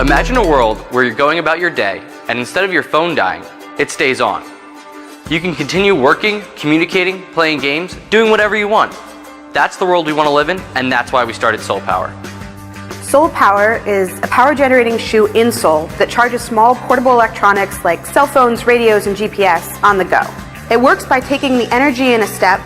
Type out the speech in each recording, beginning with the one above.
Imagine a world where you're going about your day, and instead of your phone dying, it stays on. You can continue working, communicating, playing games, doing whatever you want. That's the world we want to live in, and that's why we started SolePower. SolePower is a power-generating shoe insole that charges small portable electronics like cell phones, radios, and GPS on the go. It works by taking the energy in a step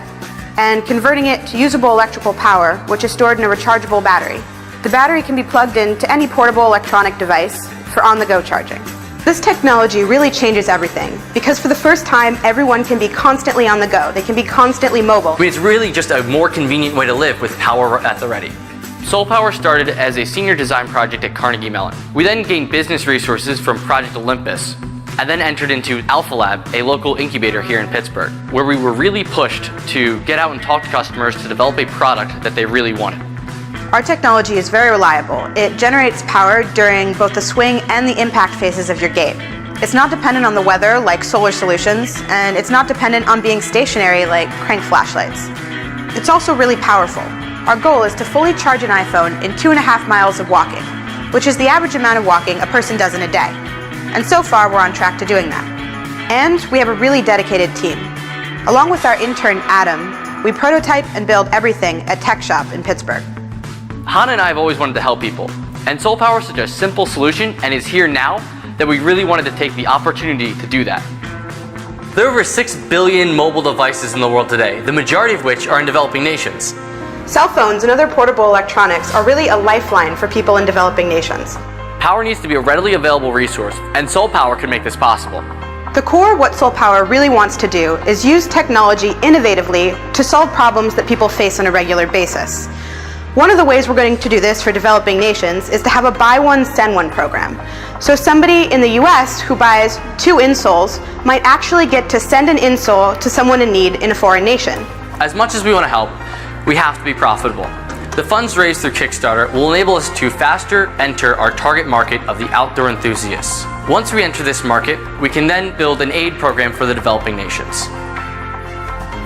and converting it to usable electrical power, which is stored in a rechargeable battery. The battery can be plugged into any portable electronic device for on-the-go charging. This technology really changes everything, because for the first time, everyone can be constantly on the go. They can be constantly mobile. I mean, it's really just a more convenient way to live with power at the ready. SolePower started as a senior design project at Carnegie Mellon. We then gained business resources from Project Olympus, and then entered into Alpha Lab, a local incubator here in Pittsburgh, where we were really pushed to get out and talk to customers to develop a product that they really wanted. Our technology is very reliable. It generates power during both the swing and the impact phases of your gait. It's not dependent on the weather like solar solutions, and it's not dependent on being stationary like crank flashlights. It's also really powerful. Our goal is to fully charge an iPhone in 2.5 miles of walking, which is the average amount of walking a person does in a day. And so far, we're on track to doing that. And we have a really dedicated team. Along with our intern, Adam, we prototype and build everything at Tech Shop in Pittsburgh. Hannah and I have always wanted to help people, and SolePower is such a simple solution and is here now that we really wanted to take the opportunity to do that. There are over 6 billion mobile devices in the world today, the majority of which are in developing nations. Cell phones and other portable electronics are really a lifeline for people in developing nations. Power needs to be a readily available resource, and SolePower can make this possible. The core of what SolePower really wants to do is use technology innovatively to solve problems that people face on a regular basis. One of the ways we're going to do this for developing nations is to have a buy one, send one program. So somebody in the US who buys 2 insoles might actually get to send an insole to someone in need in a foreign nation. As much as we want to help, we have to be profitable. The funds raised through Kickstarter will enable us to faster enter our target market of the outdoor enthusiasts. Once we enter this market, we can then build an aid program for the developing nations.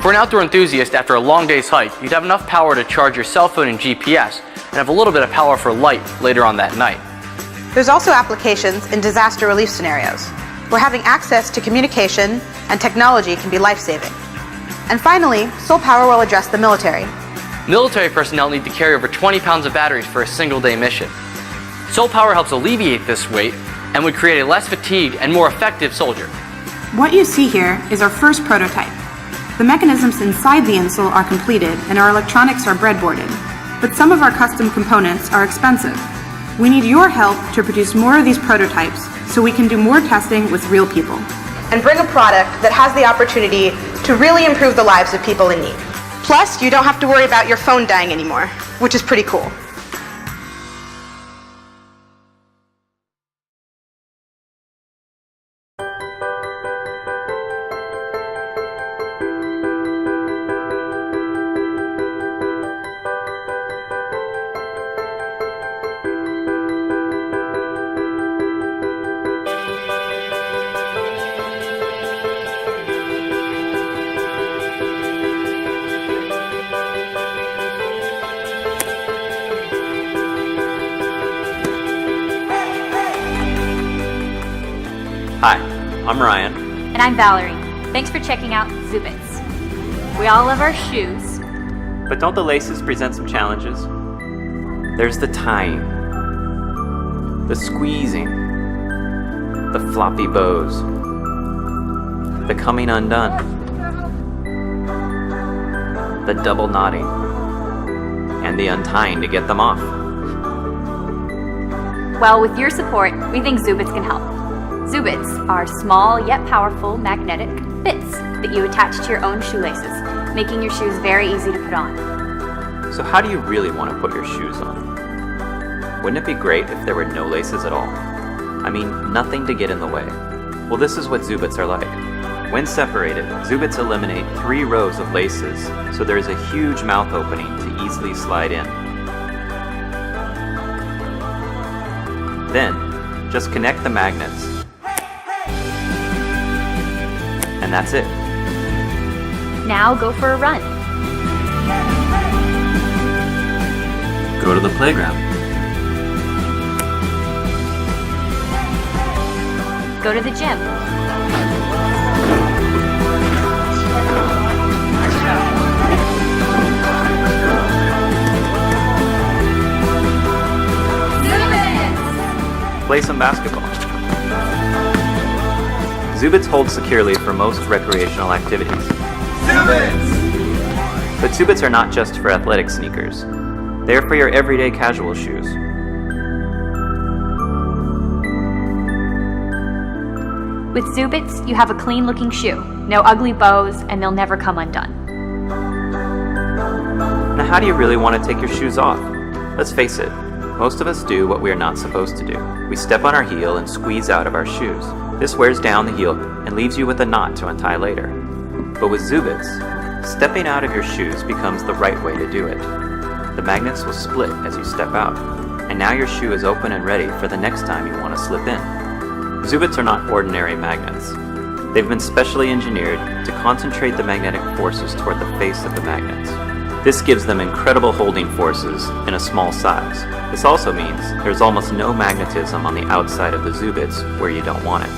For an outdoor enthusiast, after a long day's hike, you'd have enough power to charge your cell phone and GPS, and have a little bit of power for light later on that night. There's also applications in disaster relief scenarios, where having access to communication and technology can be life-saving. And finally, SolePower will address the military. Military personnel need to carry over 20 pounds of batteries for a single-day mission. SolePower helps alleviate this weight and would create a less fatigued and more effective soldier. What you see here is our first prototype. The mechanisms inside the insole are completed and our electronics are breadboarded, but some of our custom components are expensive. We need your help to produce more of these prototypes so we can do more testing with real people. And bring a product that has the opportunity to really improve the lives of people in need. Plus, you don't have to worry about your phone dying anymore, which is pretty cool. Hi, I'm Ryan. And I'm Valerie. Thanks for checking out Zubits. We all love our shoes. But don't the laces present some challenges? There's the tying, the squeezing, the floppy bows, the coming undone, the double knotting, and the untying to get them off. Well, with your support, we think Zubits can help. Zubits are small yet powerful magnetic bits that you attach to your own shoelaces, making your shoes very easy to put on. So how do you really want to put your shoes on? Wouldn't it be great if there were no laces at all? I mean, nothing to get in the way. Well, this is what Zubits are like. When separated, Zubits eliminate 3 rows of laces, so there is a huge mouth opening to easily slide in. Then, just connect the magnets, and that's it. Now go for a run. Go to the playground. go to the gym. Play some basketball. Zubits hold securely for most recreational activities. Zubits! But Zubits are not just for athletic sneakers. They are for your everyday casual shoes. With Zubits, you have a clean-looking shoe. No ugly bows, and they'll never come undone. Now, how do you really want to take your shoes off? Let's face it, most of us do what we are not supposed to do. We step on our heel and squeeze out of our shoes. This wears down the heel and leaves you with a knot to untie later. But with Zubits, stepping out of your shoes becomes the right way to do it. The magnets will split as you step out, and now your shoe is open and ready for the next time you want to slip in. Zubits are not ordinary magnets. They've been specially engineered to concentrate the magnetic forces toward the face of the magnets. This gives them incredible holding forces in a small size. This also means there's almost no magnetism on the outside of the Zubits where you don't want it.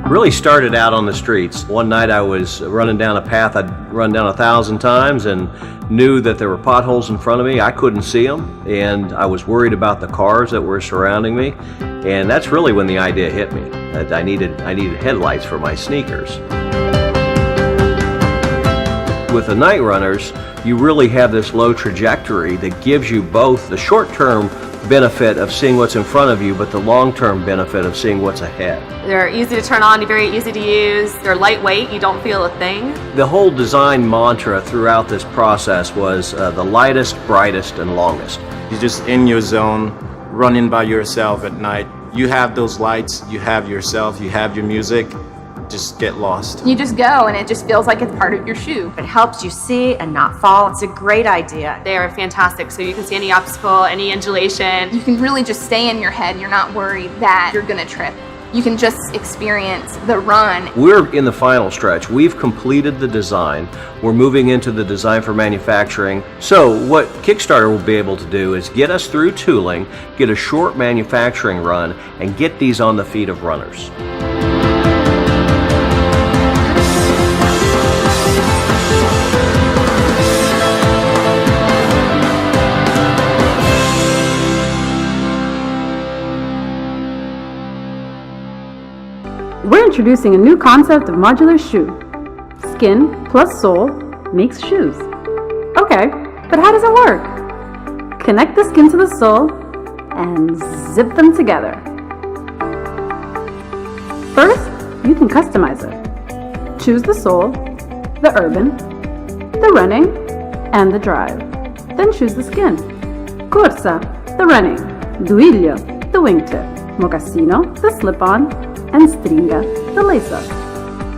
Really started out on the streets. One night I was running down a path I'd run down 1,000 times and knew that there were potholes in front of me. I couldn't see them, and I was worried about the cars that were surrounding me. And that's really when the idea hit me, that I needed headlights for my sneakers. With the night runners, you really have this low trajectory that gives you both the short-term benefit of seeing what's in front of you, but the long-term benefit of seeing what's ahead. They're easy to turn on, very easy to use. They're lightweight, you don't feel a thing. The whole design mantra throughout this process was the lightest, brightest, and longest. You're just in your zone, running by yourself at night. You have those lights, you have yourself, you have your music. Just get lost. You just go and it just feels like it's part of your shoe. It helps you see and not fall. It's a great idea. They are fantastic, so you can see any obstacle, any undulation. You can really just stay in your head. You're not worried that you're gonna trip. You can just experience the run. We're in the final stretch. We've completed the design. We're moving into the design for manufacturing. So what Kickstarter will be able to do is get us through tooling, get a short manufacturing run, and get these on the feet of runners. We're introducing a new concept of modular shoe. Skin plus sole makes shoes. Okay, but how does it work? Connect the skin to the sole, and zip them together. First, you can customize it. Choose the sole, the urban, the running, and the drive. Then choose the skin. Corsa, the running, duiglio, the wingtip, mocassino, the slip-on, and stringa, the lace-up.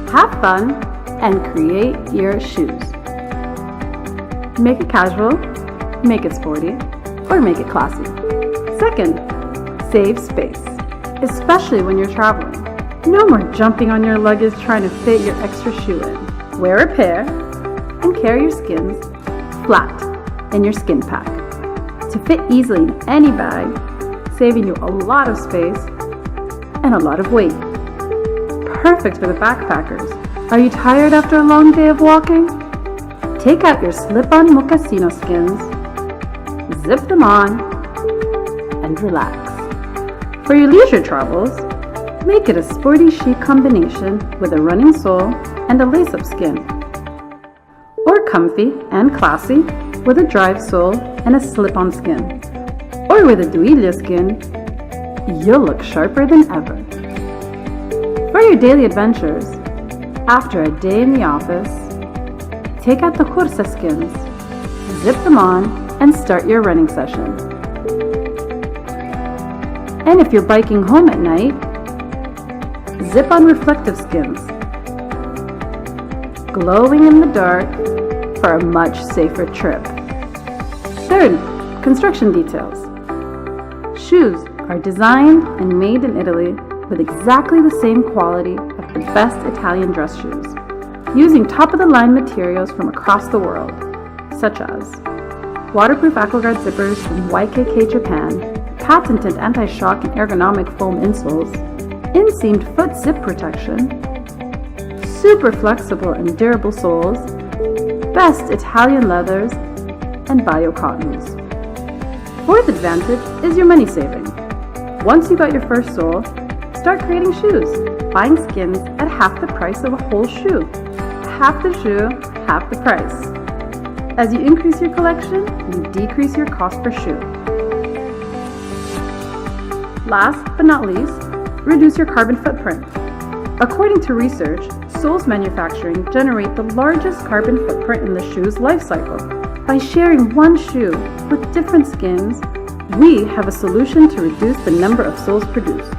Have fun and create your shoes. Make it casual, make it sporty, or make it classy. Second, save space, especially when you're traveling. No more jumping on your luggage trying to fit your extra shoe in. Wear a pair and carry your skins flat in your skin pack to fit easily in any bag, saving you a lot of space and a lot of weight. Perfect for the backpackers. Are you tired after a long day of walking? Take out your slip-on mocassino skins, zip them on, and relax. For your leisure travels, make it a sporty chic combination with a running sole and a lace-up skin. Or comfy and classy with a drive sole and a slip-on skin. Or with a duiglio skin, you'll look sharper than ever. For your daily adventures, after a day in the office, take out the corsa skins, zip them on, and start your running session. And if you're biking home at night, zip on reflective skins, glowing in the dark for a much safer trip. Third, construction details. Shoes are designed and made in Italy with exactly the same quality of the best Italian dress shoes, using top-of-the-line materials from across the world, such as waterproof AquaGuard zippers from YKK Japan, patented anti-shock and ergonomic foam insoles, inseamed foot zip protection, super flexible and durable soles, best Italian leathers, and bio cottons. Fourth advantage is your money saving. Once you got your first sole, start creating shoes, buying skins at half the price of a whole shoe. Half the shoe, half the price. As you increase your collection, you decrease your cost per shoe. Last but not least, reduce your carbon footprint. According to research, soles manufacturing generate the largest carbon footprint in the shoe's life cycle. By sharing one shoe with different skins, we have a solution to reduce the number of soles produced.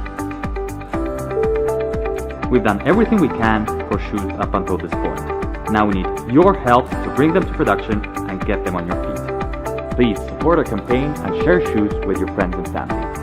We've done everything we can for shoes up until this point. Now we need your help to bring them to production and get them on your feet. Please support our campaign and share shoes with your friends and family.